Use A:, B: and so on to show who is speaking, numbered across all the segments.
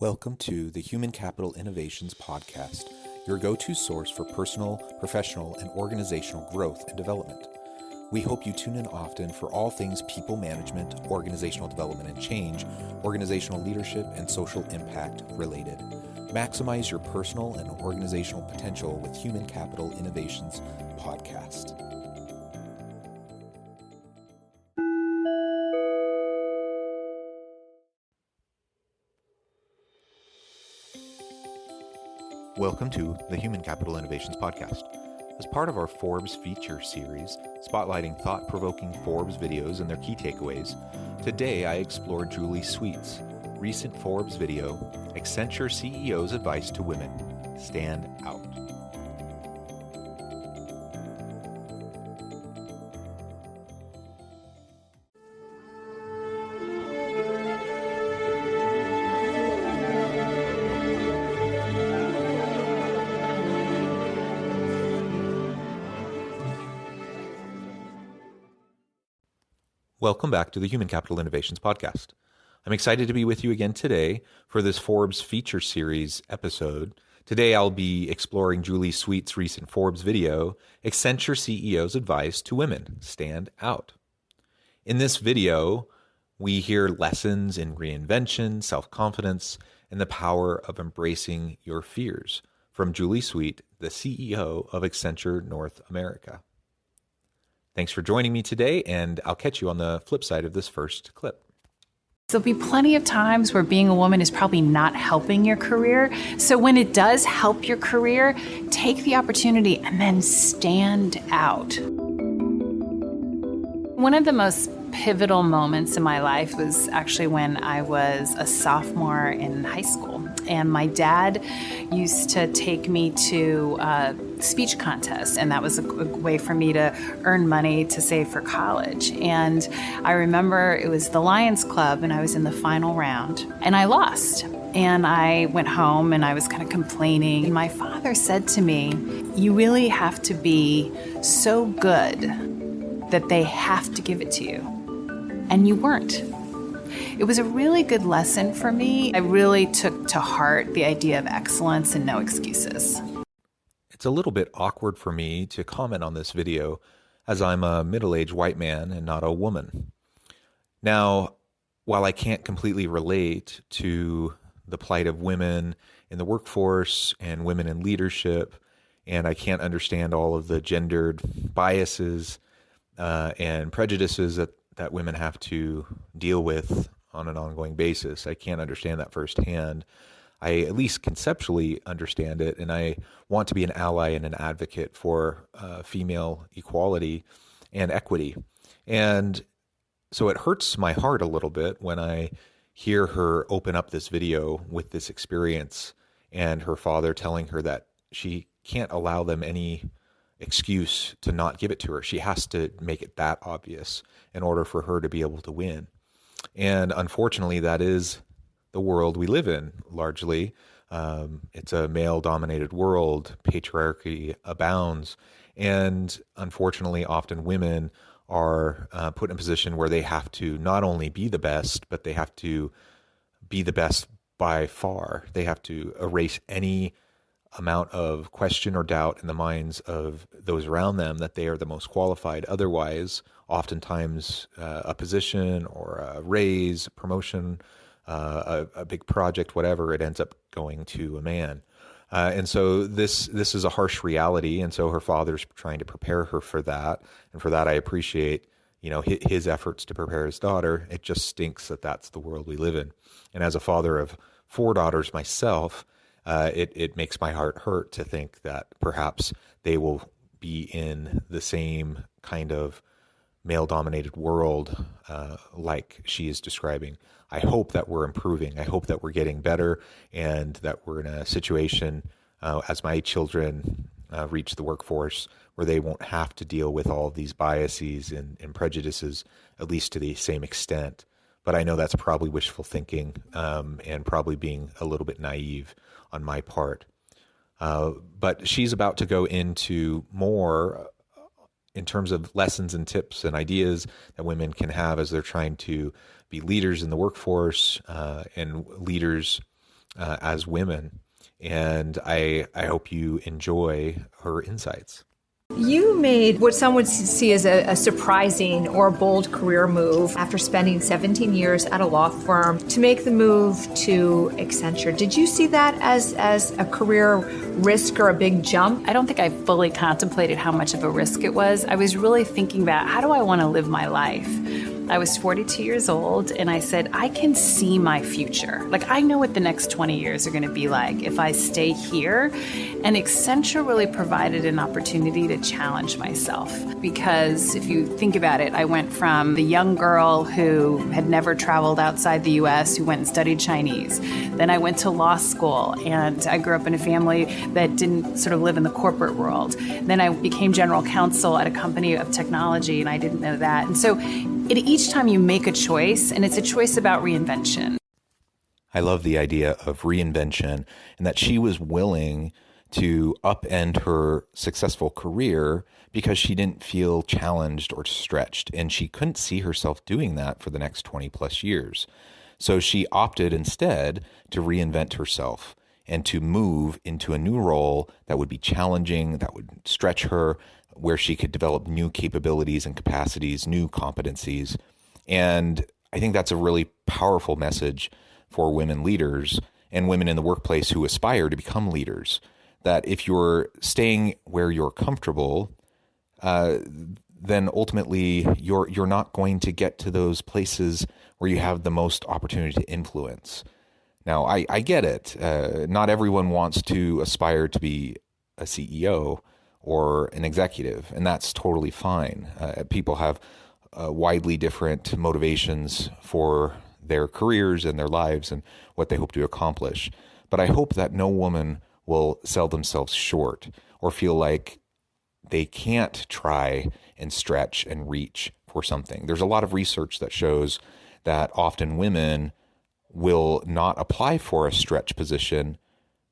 A: Welcome to the Human Capital Innovations Podcast, your go-to source for personal, professional, and organizational growth and development. We hope you tune in often for all things people management, organizational development and change, organizational leadership, and social impact related. Maximize your personal and organizational potential with Human Capital Innovations Podcast. Welcome to the Human Capital Innovations Podcast. As part of our Forbes feature series, spotlighting thought-provoking Forbes videos and their key takeaways, today I explored Julie Sweet's recent Forbes video, Accenture CEO's Advice to Women, Stand Out. Welcome back to the Human Capital Innovations Podcast. I'm excited to be with you again today for this Forbes feature series episode. Today I'll be exploring Julie Sweet's recent Forbes video, Accenture CEO's Advice to Women, Stand Out. In this video, we hear lessons in reinvention, self-confidence, and the power of embracing your fears from Julie Sweet, the CEO of Accenture North America. Thanks for joining me today, and I'll catch you on the flip side of this first clip.
B: There'll be plenty of times where being a woman is probably not helping your career. So when it does help your career, take the opportunity and then stand out. One of the most pivotal moments in my life was actually when I was a sophomore in high school. And my dad used to take me to speech contests, and that was a way for me to earn money to save for college. And I remember it was the Lions Club, and I was in the final round, and I lost. And I went home, and I was kind of complaining. And my father said to me, "You really have to be so good that they have to give it to you." And you weren't. It was a really good lesson for me. I really took to heart the idea of excellence and no excuses.
A: It's a little bit awkward for me to comment on this video as I'm a middle-aged white man and not a woman. Now, while I can't completely relate to the plight of women in the workforce and women in leadership, and I can't understand all of the gendered biases and prejudices that women have to deal with on an ongoing basis. I can't understand that firsthand. I at least conceptually understand it, and I want to be an ally and an advocate for female equality and equity. And so it hurts my heart a little bit when I hear her open up this video with this experience and her father telling her that she can't allow them any excuse to not give it to her. She has to make it that obvious in order for her to be able to win. And unfortunately, that is the world we live in, largely. It's a male-dominated world. Patriarchy abounds. And unfortunately, often women are put in a position where they have to not only be the best, but they have to be the best by far. They have to erase any amount of question or doubt in the minds of those around them that they are the most qualified. Otherwise, oftentimes a position or a raise, a promotion, a big project, whatever, it ends up going to a man. And so this is a harsh reality. And so her father's trying to prepare her for that. And for that, I appreciate, his efforts to prepare his daughter. It just stinks that that's the world we live in. And as a father of 4 daughters myself, it makes my heart hurt to think that perhaps they will be in the same kind of male-dominated world like she is describing. I hope that we're improving. I hope that we're getting better and that we're in a situation as my children reach the workforce where they won't have to deal with all of these biases and prejudices, at least to the same extent. But I know that's probably wishful thinking and probably being a little bit naive on my part. But she's about to go into more in terms of lessons and tips and ideas that women can have as they're trying to be leaders in the workforce and leaders as women. And I hope you enjoy her insights.
C: You made what some would see as a surprising or bold career move after spending 17 years at a law firm to make the move to Accenture. Did you see that as a career risk or a big jump?
B: I don't think I fully contemplated how much of a risk it was. I was really thinking about, how do I want to live my life? I was 42 years old, and I said, I can see my future. Like, I know what the next 20 years are going to be like if I stay here. And Accenture really provided an opportunity to challenge myself. Because if you think about it, I went from the young girl who had never traveled outside the US, who went and studied Chinese. Then I went to law school, and I grew up in a family that didn't sort of live in the corporate world. Then I became general counsel at a company of technology, and I didn't know that. And so each time you make a choice, and it's a choice about reinvention.
A: I love the idea of reinvention, and that she was willing to upend her successful career because she didn't feel challenged or stretched, and she couldn't see herself doing that for the next 20 plus years. So she opted instead to reinvent herself and to move into a new role that would be challenging, that would stretch her, where she could develop new capabilities and capacities, new competencies. And I think that's a really powerful message for women leaders and women in the workplace who aspire to become leaders, that if you're staying where you're comfortable, then ultimately you're not going to get to those places where you have the most opportunity to influence. Now, I get it. Not everyone wants to aspire to be a CEO or an executive, and that's totally fine. People have widely different motivations for their careers and their lives and what they hope to accomplish. But I hope that no woman will sell themselves short or feel like they can't try and stretch and reach for something. There's a lot of research that shows that often women will not apply for a stretch position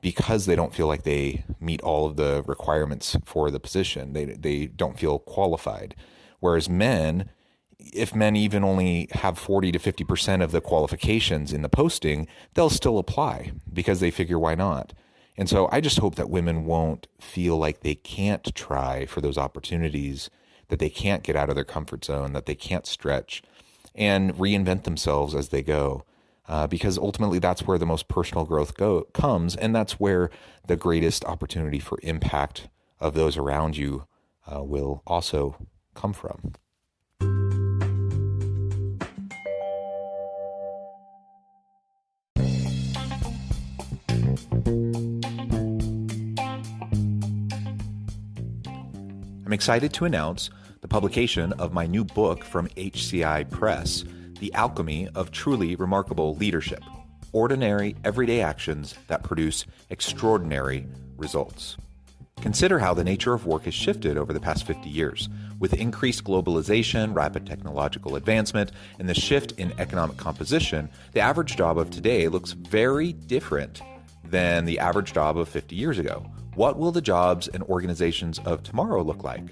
A: because they don't feel like they meet all of the requirements for the position. They don't feel qualified. Whereas men, if men even only have 40 to 50% of the qualifications in the posting, they'll still apply because they figure, why not? And so I just hope that women won't feel like they can't try for those opportunities, that they can't get out of their comfort zone, that they can't stretch and reinvent themselves as they go. Because ultimately that's where the most personal growth comes, and that's where the greatest opportunity for impact of those around you will also come from. I'm excited to announce the publication of my new book from HCI Press, The Alchemy of Truly Remarkable Leadership: Ordinary, Everyday Actions that Produce Extraordinary Results. Consider how the nature of work has shifted over the past 50 years. With increased globalization, rapid technological advancement, and the shift in economic composition, the average job of today looks very different than the average job of 50 years ago. What will the jobs and organizations of tomorrow look like?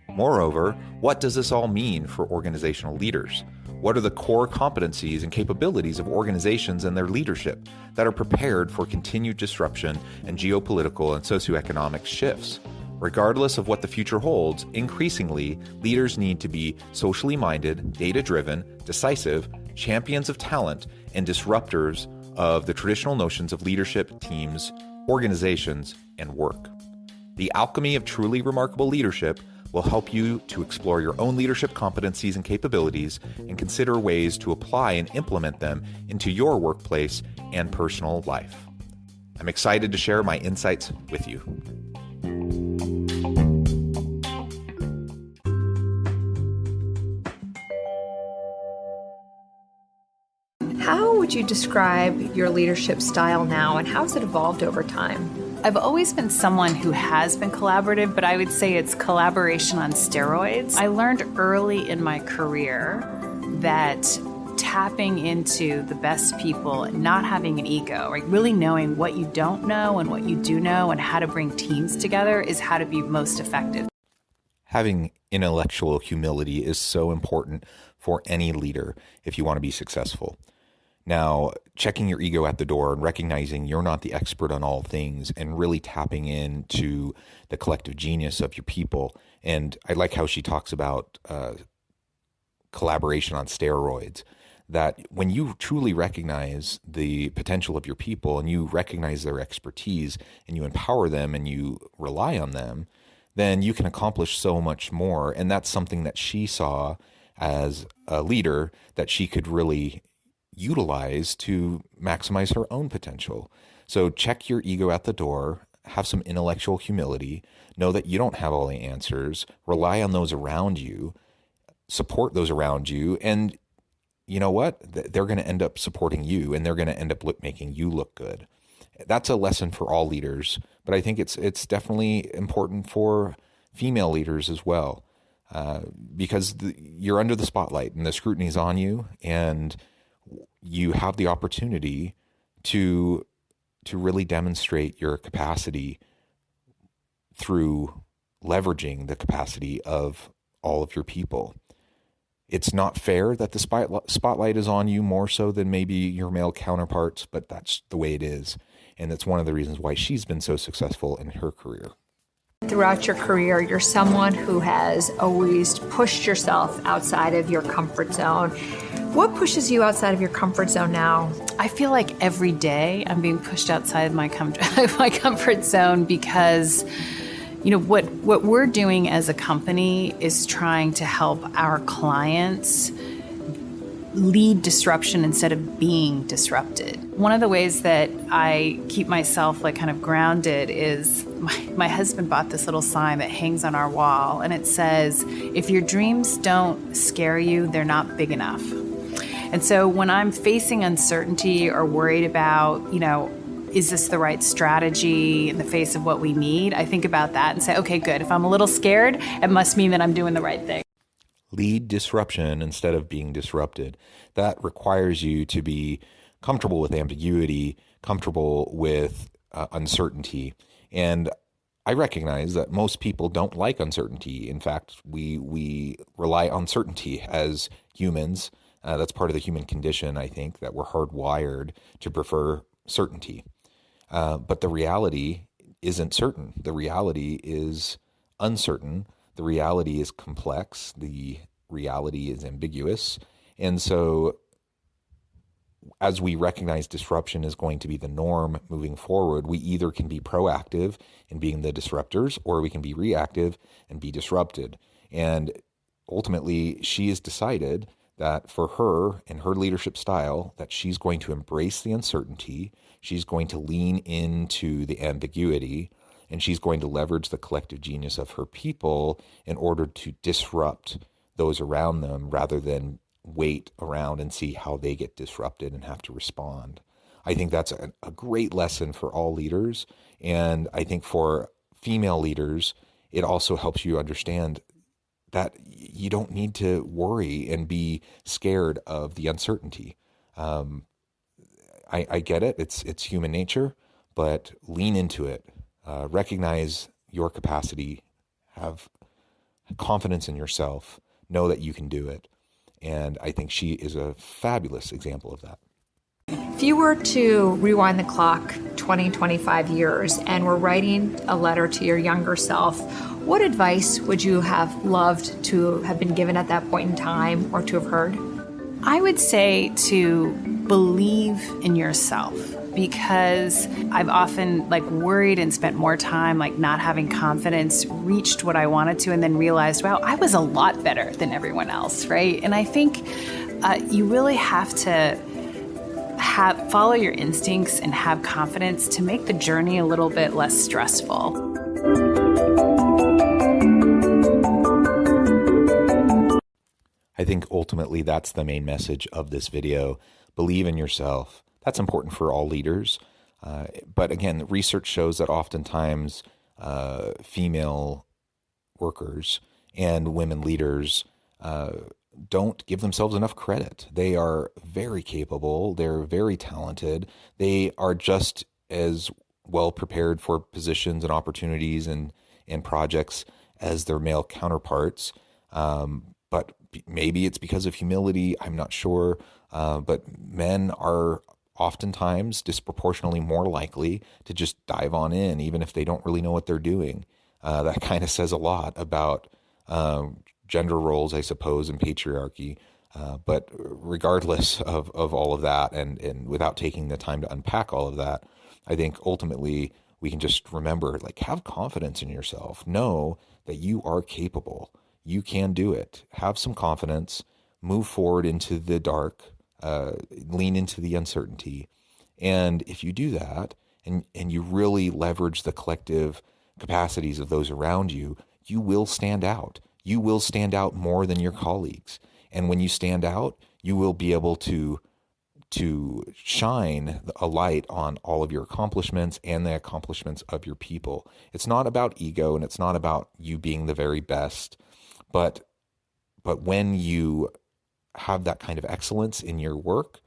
A: Moreover, what does this all mean for organizational leaders? What are the core competencies and capabilities of organizations and their leadership that are prepared for continued disruption and geopolitical and socioeconomic shifts? Regardless of what the future holds, increasingly, leaders need to be socially minded, data-driven, decisive, champions of talent, and disruptors of the traditional notions of leadership, teams, organizations, and work. The Alchemy of Truly Remarkable Leadership will help you to explore your own leadership competencies and capabilities and consider ways to apply and implement them into your workplace and personal life. I'm excited to share my insights with you.
C: How would you describe your leadership style now, and how has it evolved over time?
B: I've always been someone who has been collaborative, but I would say it's collaboration on steroids. I learned early in my career that tapping into the best people and not having an ego, right? Really knowing what you don't know and what you do know and how to bring teams together is how to be most effective.
A: Having intellectual humility is so important for any leader if you want to be successful. Now, checking your ego at the door and recognizing you're not the expert on all things and really tapping into the collective genius of your people. And I like how she talks about collaboration on steroids, that when you truly recognize the potential of your people and you recognize their expertise and you empower them and you rely on them, then you can accomplish so much more. And that's something that she saw as a leader that she could really utilize to maximize her own potential. So check your ego at the door, have some intellectual humility, know that you don't have all the answers, rely on those around you, support those around you, and you know what? They're going to end up supporting you, and they're going to end up making you look good. That's a lesson for all leaders, but I think it's definitely important for female leaders as well, because you're under the spotlight and the scrutiny is on you, and you have the opportunity to really demonstrate your capacity through leveraging the capacity of all of your people. It's not fair that the spotlight is on you more so than maybe your male counterparts, but that's the way it is. And that's one of the reasons why she's been so successful in her career.
C: Throughout your career, you're someone who has always pushed yourself outside of your comfort zone. What pushes you outside of your comfort zone now?
B: I feel like every day I'm being pushed outside my comfort zone because, you know, what we're doing as a company is trying to help our clients lead disruption instead of being disrupted. One of the ways that I keep myself like kind of grounded is my husband bought this little sign that hangs on our wall, and it says, if your dreams don't scare you, they're not big enough. And so when I'm facing uncertainty or worried about, you know, is this the right strategy in the face of what we need? I think about that and say, okay, good. If I'm a little scared, it must mean that I'm doing the right thing.
A: Lead disruption instead of being disrupted. That requires you to be comfortable with ambiguity, comfortable with uncertainty. And I recognize that most people don't like uncertainty. In fact, we rely on certainty as humans. That's part of the human condition, I think, that we're hardwired to prefer certainty. But the reality isn't certain. The reality is uncertain. The reality is complex. The reality is ambiguous. And so as we recognize disruption is going to be the norm moving forward, we either can be proactive in being the disruptors, or we can be reactive and be disrupted. And ultimately, she has decided that for her and her leadership style, that she's going to embrace the uncertainty, she's going to lean into the ambiguity, and she's going to leverage the collective genius of her people in order to disrupt those around them rather than wait around and see how they get disrupted and have to respond. I think that's a great lesson for all leaders. And I think for female leaders, it also helps you understand that you don't need to worry and be scared of the uncertainty. I get it. It's human nature, but lean into it. Recognize your capacity. Have confidence in yourself. Know that you can do it. And I think she is a fabulous example of that.
C: If you were to rewind the clock 20, 25 years and were writing a letter to your younger self, what advice would you have loved to have been given at that point in time or to have heard?
B: I would say to believe in yourself, because I've often worried and spent more time not having confidence, reached what I wanted to, and then realized, wow, I was a lot better than everyone else, right? And I think you really have to follow your instincts and have confidence to make the journey a little bit less stressful.
A: I think ultimately that's the main message of this video. Believe in yourself. That's important for all leaders. But again, research shows that oftentimes female workers and women leaders don't give themselves enough credit. They are very capable. They're very talented. They are just as well prepared for positions and opportunities and projects as their male counterparts. But Maybe it's because of humility. I'm not sure. But men are oftentimes disproportionately more likely to just dive on in, even if they don't really know what they're doing. That kind of says a lot about gender roles, I suppose, and patriarchy. But regardless of all of that, and without taking the time to unpack all of that, I think ultimately we can just remember, like, have confidence in yourself. Know that you are capable. You can do it. Have some confidence. Move forward into the dark. Lean into the uncertainty. And if you do that, and you really leverage the collective capacities of those around you, you will stand out. You will stand out more than your colleagues. And when you stand out, you will be able to shine a light on all of your accomplishments and the accomplishments of your people. It's not about ego, and it's not about you being the very best, but when you have that kind of excellence in your work,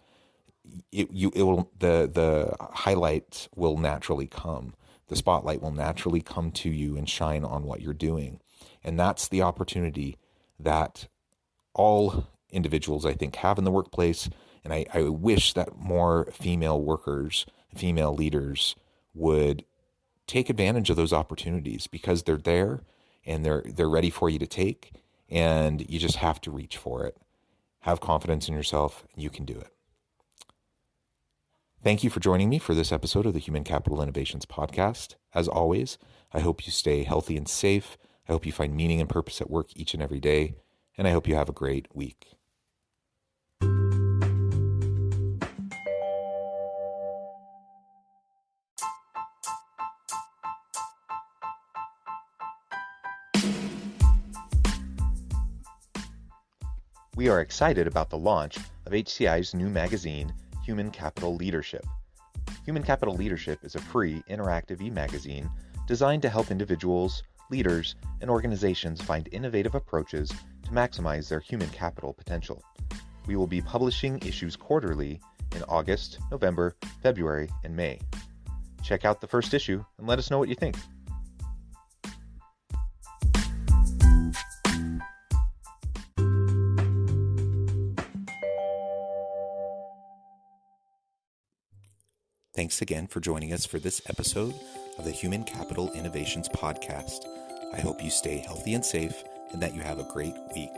A: the highlights will naturally come. The spotlight will naturally come to you and shine on what you're doing. And that's the opportunity that all individuals, I think, have in the workplace. And I wish that more female workers, female leaders would take advantage of those opportunities, because they're there and they're ready for you to take, and you just have to reach for it. Have confidence in yourself, and you can do it. Thank you for joining me for this episode of the Human Capital Innovations Podcast. As always, I hope you stay healthy and safe. I hope you find meaning and purpose at work each and every day, and I hope you have a great week. We are excited about the launch of HCI's new magazine, Human Capital Leadership. Human Capital Leadership is a free, interactive e-magazine designed to help individuals, leaders, and organizations find innovative approaches to maximize their human capital potential. We will be publishing issues quarterly in August, November, February, and May. Check out the first issue and let us know what you think. Thanks again for joining us for this episode of the Human Capital Innovations Podcast. I hope you stay healthy and safe, and that you have a great week.